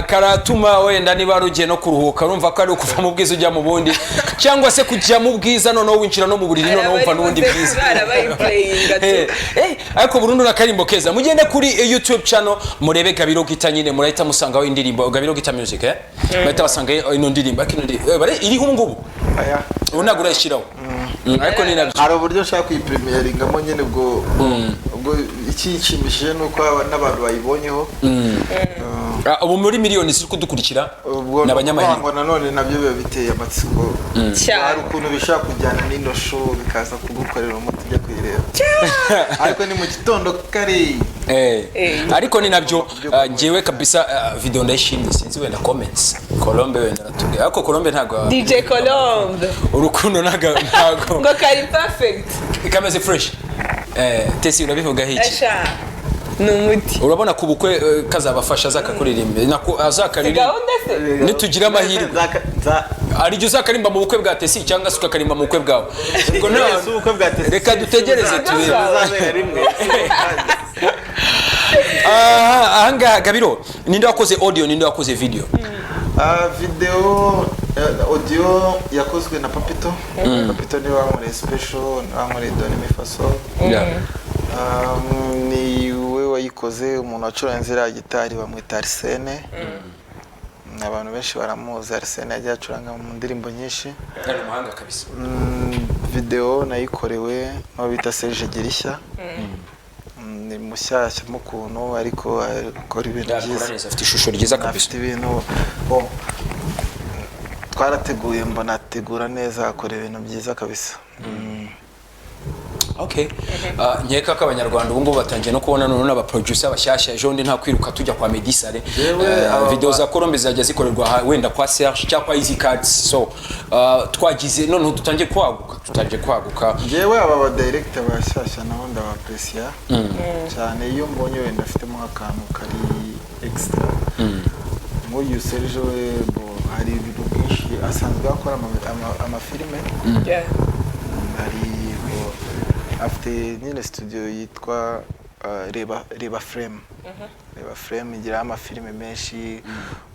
karatuma wenda niba rugiye no kuruhuka urumva ko ari ukuva mu bwiza ujya mu bundi cyangwa se kujya mu bwiza noneho winjira no mu buriri noneho wumva n'ubundi bwiza. Ariko burundu na karimbo keza mugende kuri YouTube channel murebe Gabiro Gita nyine murahita musangaho indirimbo Gabiro Gita Music bahita basanga ino ndirimbo iriho ngubu unaga urayishyiraho ariko ni nabyo hari uburyo nshaka kuyipremieringamo nyine ubwo icyishimishije nuko n'abantu bayibonyeho ubu muri miliyoni ziri kudukurikira n'abanyamahirwe nanone nabyo biba biteye amatsiko. Hari ukuntu bishaka kujyana n'ino show bikaza kugukorera umuti ujya kuyireba ariko ni mu gitondo kare ariko ni nabyo ngewe kabisa video ndayishimye sinzi wenda comments Colombe wenda natubwira ariko Colombe ntago DJ Colombe urukundo ntago ngo kari perfect kameze fresh. Tesi urabivuga hiki numuti urabona ku bukwe kazabafasha zakakuririmbe nako azakaririmba nitugira amahirwe ari jye uzakarimba mu bukwe bwa Tesi cyangwa se ukakarimba mu bukwe bwawe ubwo ubukwe bwa Tesi reka dutegereze tubire ahangaha Gabiro ninde wakoze audio ninde wakoze video? Video audio yakozwe na Papito. Papito ni wankoreye special wankoreye Doni Mifaso. Ni we wayikoze umuntu wacuranze iriya gitari bamwita Arsene. Abantu benshi baramuzi Arsene yagiye acuranga mu ndirimbo nyinshi. Ari umuhanga kabisa. Video nayikorewe no bita Serge Girishya. Ni mushyashya mu kuntu ariko akora ibintu byiza. Afite ishusho ryiza kabisa. Afite ibintu twarateguye mbona ategura neza akora ibintu byiza kabisa. Okay. Nkeka ko abanyarwanda ubu ngubu batangiye no kubona none aba producer bashyashya ejo ndi nta kwiruka tujya kwa Medisare. Video za Colombe zajya zikorerwa wenda kwa Serge cyangwa kwa Easy Cards. So twagize none dutangiye kwaguka. Jewe aba director bashyashya naho ndabapreciate cyane iyo mbonye wenda afitemo akantu kari extra. Nk'uyu Serge hari ibintu byinshi asanzwe akora amafilime. Hari afite nyine studio yitwa Reba Frame. Reba Frame igira amafilime menshi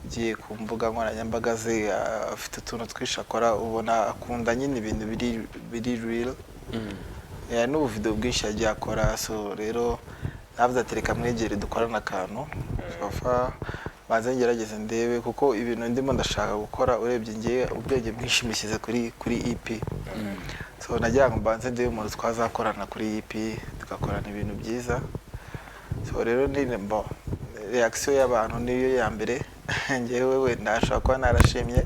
ugiye ku mbuga nkoranyambaga ze afite utuntu twinshi akora ubona akunda nyine ibintu biri real. N'ubu video bwinshi yagiye akora so rero navuze ati reka mwegere dukorana akantu banze ngerageze ndebe kuko ibintu ndimo ndashaka gukora urebye ngiye ubwenge bwinshi mishyize kuri EP. So nagira ngo mbanze ndebe umuntu twazakorana kuri EP tugakorana ibintu byiza. So rero ndimbo reaction y'abantu niyo ya mbere ngewe we ndashaka ko narashimye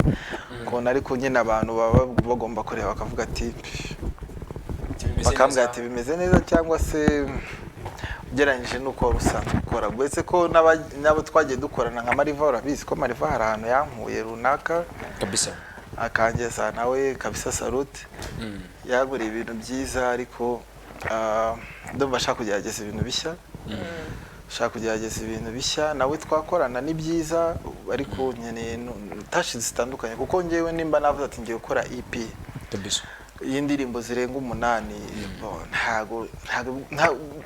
ko nari kunyina abantu baba bagomba kureba bakavuga ati bakambwira ati bimeze neza cyangwa se ugereranyije nuko usanzwe ukora. Gwese ko nabo twagiye dukorana nka Mariva urabizi ko Mariva hari ahantu yankuye runaka kabisa akangeza nawe kabisa salute. Yagura ibintu byiza ariko ndumva ashaka kugerageza ibintu bishya. Nawe twakorana ni byiza ariko nyene tashi zitandukanye kuko ngewe nimba navuze ati ngiye gukora EP kabisa y'indirimbo zirenga 8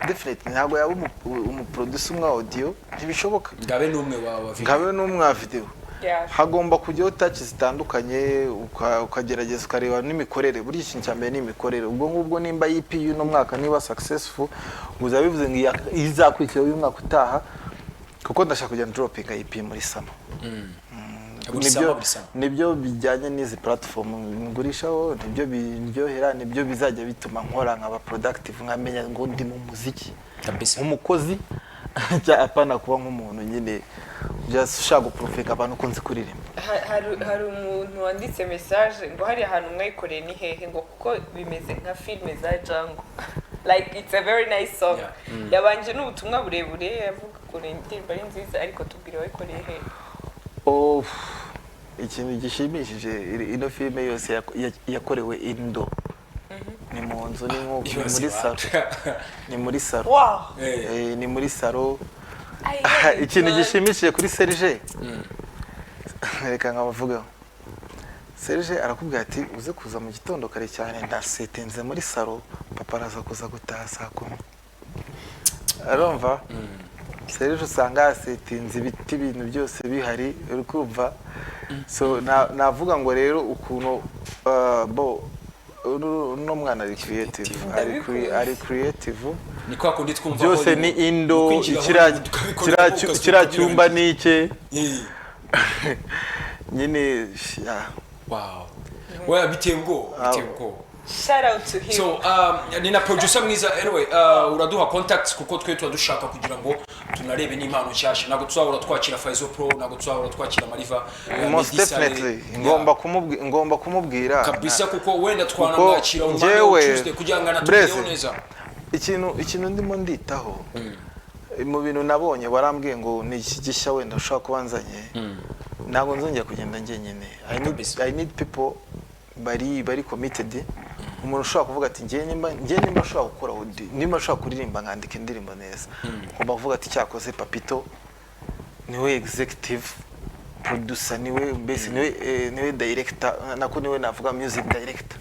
definitely ntago yaba umuproducer umwe audio ntibishoboka. Ngabe n'umwe wa video. Hagomba kujyaho touch zitandukanye ukagerageza ukareba n'imikorere buri kintu cyambere n'imikorere. Ubwo ngubwo nimba EP y'uno mwaka niba successful uzabivuze ngo izakurikira uyu mwaka utaha kuko ndashaka kujya dropping EP muri summer. Nibyo bijyanye n'izi platform ngurishaho nibyo biryohera nibyo bizajya bituma nkora nkaba productive nkamenya ngo ndi mu muziki kabisa umukozi apana kuba nk'umuntu nyine just ushaka guprofeka abantu kunzi kuririmba. Hari umuntu wanditse message ngo hari ahantu mwayikoreye ni hehe ngo kuko bimeze nka filme za Django. Like it's a very nice song. Yabanje n'ubutumwa burebure yavuga ko indirimbo ari nziza ariko tubwire wayikoreye hehe. Ikintu gishimishije ino filme yose yakorewe indo. Ni mu nzu ni muri salo. Ni muri salo. Wow. Ni muri salo. Ikintu gishimishije kuri Serge. Reka nkabavuga. Serge arakubwira ati uze kuza mu gitondo kare cyane ndasetenze muri salo papa araza kuza gutaha saa 10. Arumva? Serge usanga asetinze ibiti ibintu byose bihari uri kumva. So navuga ngo rero ukuntu no mwana ari creative ni kwa kundi twumva byose ni indo kira cyumba nike nyine wow well bitebwo shout out to him. So ni na producer mwiza anyway uraduha contacts kuko twe dushaka kugira ngo tunarebe n'impano cyasha nago twabura twakira Faizo Pro nago twabura twakira Mariva. Most definitely ngomba kumubwira kabisa kuko wenda twanamwakira umwana Tuesday kugira ngo anatuboneza ikintu ndimo nditaho mu bintu nabonye warambwiye ngo ni iki gishya wenda ushaka kubanzanye nago nzongera kugenda ngenyene. I need people bari committed. Umuntu ushaka kuvuga ati ngiye nimba ushaka gukora nimba ushaka kuririmba nkandika indirimbo neza ngomba kuvuga ati cyakoze Papito niwe executive producer niwe base niwe director nako niwe navuga music director.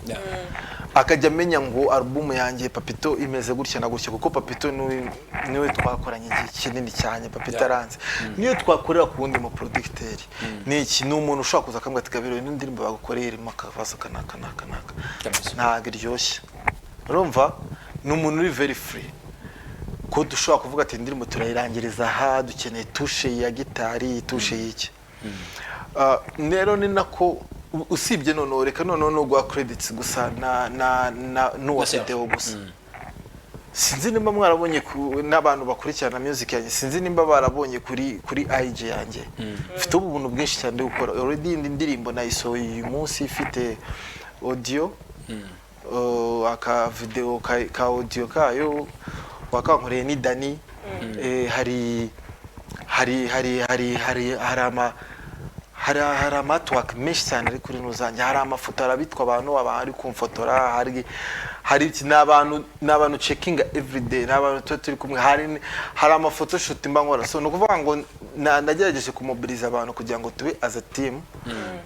Akajya amenya ngo album yanjye Papito imeze gutya na gutya kuko Papito niwe twakoranye igihe kinini cyane. Papito aranze niyo twakorera ku wundi mu producteur ni iki n'umuntu ushaka kuza akambwa ati Gabiro n'indirimbo bagukoreye irimo akavaso kanaka ntago iryoshye. Urumva n'umuntu uri very free ko dushobora kuvuga ati indirimbo turayirangiriza aha dukeneye touche ya gitari touche y'iki. Nero ni nako usibye none reka none no gwa credits gusa na nuwa video gusa. Sinzi nimba mwarabonye n'abantu bakurikirana music yanjye sinzi nimba barabonye kuri IG yanjye. Mfite ubuntu bwinshi cyane gukora already indirimbo nayisohoye uyu munsi ifite audio aka video ka audio kayo wakankoreye ni Dani. hari amatwork menshi cyane ari kuri nuzanjye, hari amafoto arabitwa abantu ari kumfotora, hari n'abantu checking every day, n'abantu turi kumwe, hari amafoto shoot mba nkora. So nukuvuga ngo nagerageje kumobiliza abantu kugira ngo tube as a team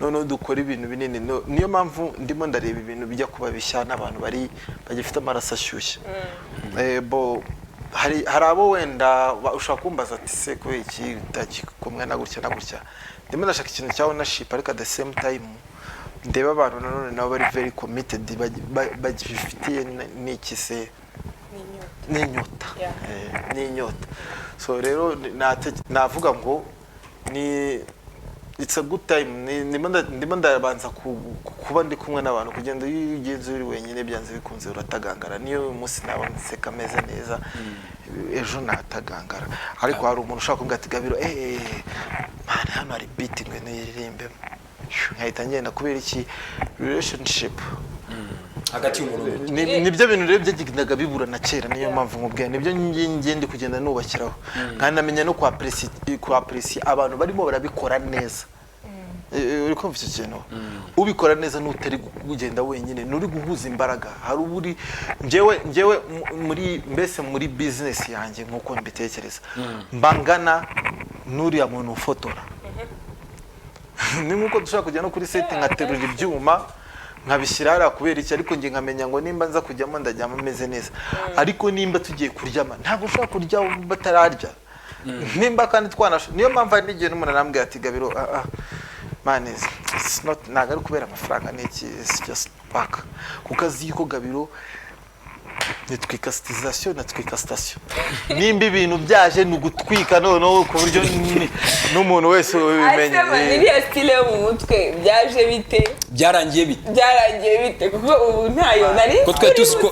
none dukora ibintu binini. Niyo mpamvu ndimo ndareba ibintu bijya kuba bishya n'abantu bagifite amaraso ashyushye. Hari abo wenda ushaka kumbaza ati se ko iki utakikumwe na gutya na gutya, ndimo ndashaka ikintu cya ownership, ariko at the same time ndeba abantu nanone nabo bari very committed, bagifitiye n'iki se n'inyota. So rero navuga ngo ni it's a good time. Ndimo ndabanza kuba ndi kumwe n'abantu, kugenda ugenze uri wenyine byanze bikunze uratagangara. Niyo umunsi nawe nseka meze neza, ejo natagangara. Ariko hari umuntu ushaka kumbwira ati Gabiro man hano hari beat ngo niririmbe, nkahita ngenda kubera iki relationship hagati y'umuntu nibyo bintu rero byagendaga bibura na kera. Niyo mpamvu nkubwiye nibyo ngende kugenda nubakiraho, nkanamenya no kwa appreciate abantu barimo barabikora neza. Uri kumva icyo kintu, ubikora neza n'utari kugenda wenyine, nuri guhuza imbaraga. Hari uburi njyewe muri business yanjye nkuko mbitekereza, mbangana nuriya muntu ufotora. Ni nkuko dushaka kujya no kuri set ngaterura ibyuma nkabishyira hariya kubera iki, ariko nge nkamenya ngo nimba nza kujyamo ndajyamo ameze neza. Ariko nimba tugiye kuryama ntabwo ushaka kurya batararya, nimba kandi twanasho. Niyo mpamvu hari n'igihe n'umuntu arambwira ati Gabiro man it's not ntabwo ari kubera amafaranga, ni iki, it's just back. Kuko azi ko Gabiro nitwika station natwika station, nimba ibintu byaje nugutwika noneho ku buryo n'umuntu wese ubimenye. Iriya style yo mu mutwe byaje bite, byarangiye bite kuko ubu ntayo nari ko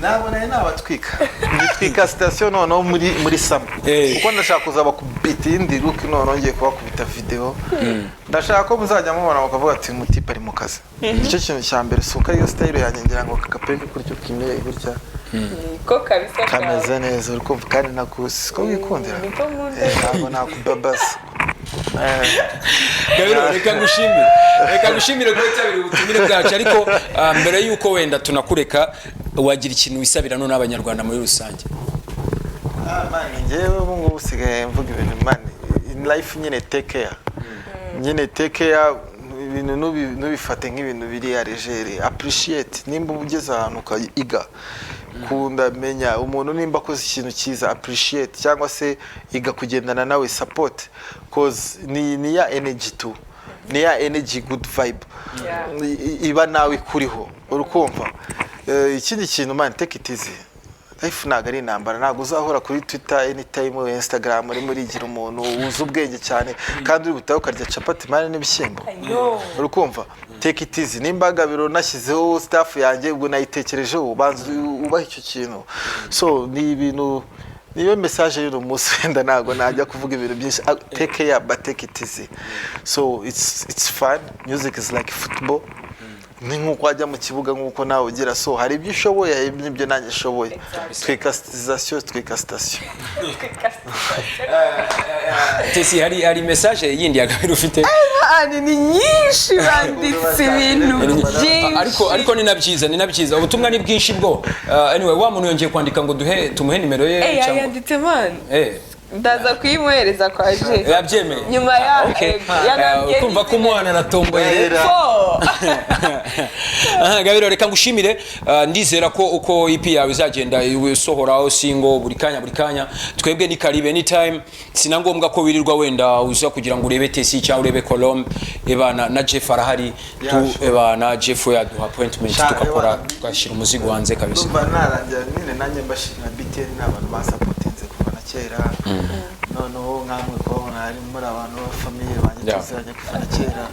nabona nabatwika nitwika station noneho muri sama, kuko ndashaka kuzaba kubita indi look noneho ngiye kubakubita video. Ndashaka ko muzajya mubona bakavuga ati mutipa ari mu kazi. Icyo kintu cya mbere suka iyo style yanjye ngira ngo kakapeke kuryo kimwe gutya ko kabisa kameze neza, uri kumva kandi nakusi ko wikundira ntabwo nakubabaza. Gabiro reka ngushimire ko witabira ubutumire bwacu, ariko mbere yuko wenda tunakureka wagira ikintu wisabira none abanyarwanda muri rusange. Man ngewe ubu ngubu usigaye mvuga ibintu man in life nyine take care, ibintu nubifate nk'ibintu biri arejere. Appreciate nimba ugeze ahantu ukayiga, kunda menya umuntu nimba akoze ikintu cyiza appreciate, cyangwa se iga kugendana nawe support, cause ni ya energy too, ni ya energy good vibe iba nawe kuriho. Urukumva ikindi kintu man take it easy. Life ntabwo ari intambara, ntabwo uzahora kuri Twitter anytime, Instagram uri murigira umuntu uzi ubwenge cyane kandi uri butaho ukarya capati mane n'ibishyimbo. Urukumva take it easy. Nimba Gabiro nashyizeho staff yanjye ubwo nayitekerejeho, ubanza ubaha icyo kintu. So ni ibintu, niyo message y'uno munsi wenda ntabwo najya kuvuga ibintu byinshi. Take care but take it easy. So it's fun. Music is like football. Ni nkuko wajya mu kibuga nkuko nawe ugira. So hari ibyo ushoboye, hari n'ibyo nanjye ushoboye. Twika station. Tesi hari message yindi ya Gabiro ufite? Ni nyinshi banditse ibintu byinshi, ariko ni nabyiza ubutumwa ni bwinshi bwo. Anyway wa muntu yongeye kwandika ngo tumuhe nimero ye cyangwa yanditse man ndaza kuyimuhereza kwa je yabyemeye nyuma ya kumva ko umwana aratomboye. Gabiro reka ngushimire, ndizera ko uko EP yawe izagenda isohoraho single buri kanya twebwe ni karibe anytime. Sina ngombwa ko wirirwa wenda uza kugira ngo urebe Tesi cyangwa urebe Colombe ebana na Jeff arahari tu ebana Jeff yaduha appointment tukakora twashira umuzigo hanze kabisa. Ndumva narangira nyine nanjye mbashimira BTN n'abantu basapotinze kuva na kera. Noneho nkamwe ko nari muri abantu ba famille banjye tuzanye kuva na kera.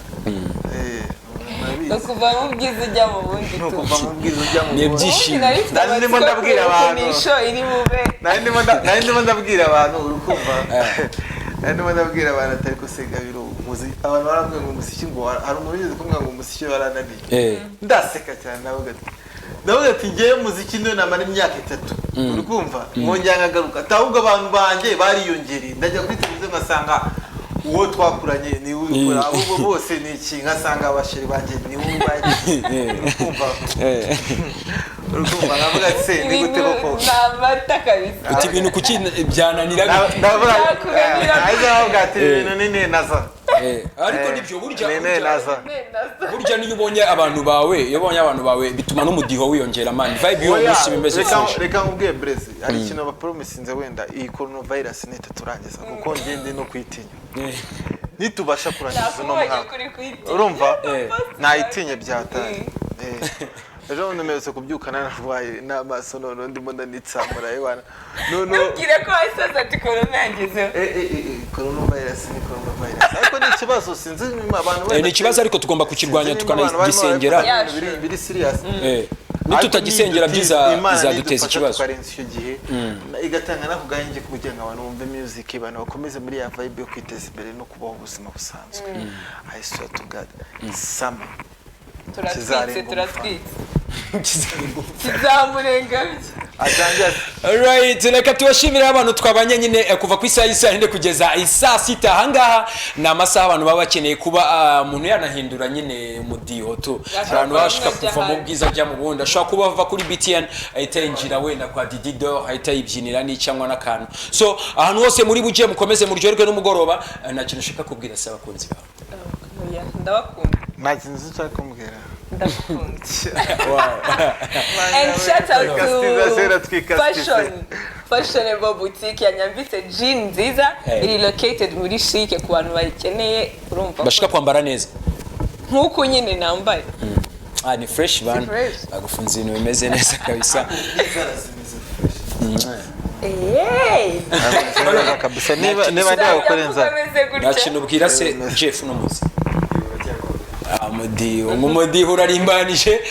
Kuva mu bwiza ujya mu bundi tu. Kuva mu bwiza ujya mu bundi. Byishimo. Ndimo ndabwira abantu. Nisho iri mube. Ndimo ndabwira abantu urukumva. ndimo ndabwira abantu atari ko se Gabiro umuziki abantu baramwe ngo umuziki ngo hari umuntu yigeze kumwe ngo umuziki warananiye ndaseka cyane navuga ati ngiye umuziki ndio namara imyaka 3 uri kumva mwongera nkagaruka ahubwo abantu banjye bariyongereye ndajya kuri televiziyo ngasanga uwo twakuranye ni ukora ahubwo bose ni iki nkasanga abashiri banjye ni ubaye kumva urumva navuga se ni gute koko nabata kabisa uti ibintu kuki byananira ndavuga aho gati ibintu nini naza ariko nibyo burya niyo ubonye abantu bawe bituma n'umudiho wiyongera man vibe yo gusa bimeze reka nkubwiye Breze ari ikintu bapromisinze wenda iyi coronavirus neta turangiza kuko ngende no kwitinya nitubasha kurangiza no mwaka urumva nayitinye byataye ejo ndemeretse kubyukana narwaye n'amaso none ndimo ndanitsamura yebana none ubwire ko wasaza ati corona yangezeho coronavirus ariko ni ikibazo sinzi abantu ni ikibazo ariko tugomba kukirwanya tukanagisengera biri serious nitutagisengera bizaduteza ikibazo twarenze icyo gihe igatanga nako gahinge kugira ngo abantu bumve music abantu bakomeze muri ya vibe yo kwiteza imbere no kubaho ubuzima busanzwe I swear to God summer turatwitse kizamurenga alright reka tubashimire abantu twabanye nyine kuva ku isaha y'isahinde kugeza isaa sita ahangaha ni amasaha abantu baba bakeneye kuba umuntu yanahindura nyine umudiho tu abantu bashaka kuva mu bwiza bya mu bundi ashobora kuba bava kuri BTN ahita yinjira wenda kwa Didido ahita yibyinira n'icyangwa n'akantu so ahantu hose muri buje mukomeze muryoherwe n'umugoroba nta kintu ushaka kubwira se abakunzi bawe ndabakunda nta kintu ushaka kumbwira and shout out to fashionable boutique ya Nyambitse jean nziza iri located muri Chic ku bantu bayikeneye urumva bashaka kwambara neza nkuko nyine nambaye ni fresh ban agufunze ibintu bimeze neza kabisa kabisa niba ndaho kurenza nta kintu ubwira se Jeff no muzi umudi urarimbanije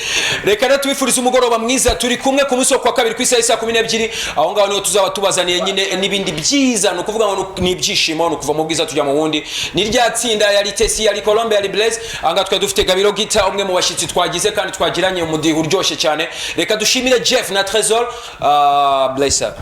reka natwifuriza umugoroba mwiza turi kumwe ku munsi wa kabiri ku isaha ya 12 aho ngaho niho tuzaba tubazaniye nyine nibindi byiza no kuvuga ngo ni ibyishimo no kuva mu bwiza tujya mu wundi ni rya tsinda yari Tesi yari Colombe yari Blaze anga twa dufite Gabiro Guitar umwe mu bashitsi twagize kandi twagiranye umudi uryoshye cyane reka dushimire Jeff na Trésor bless up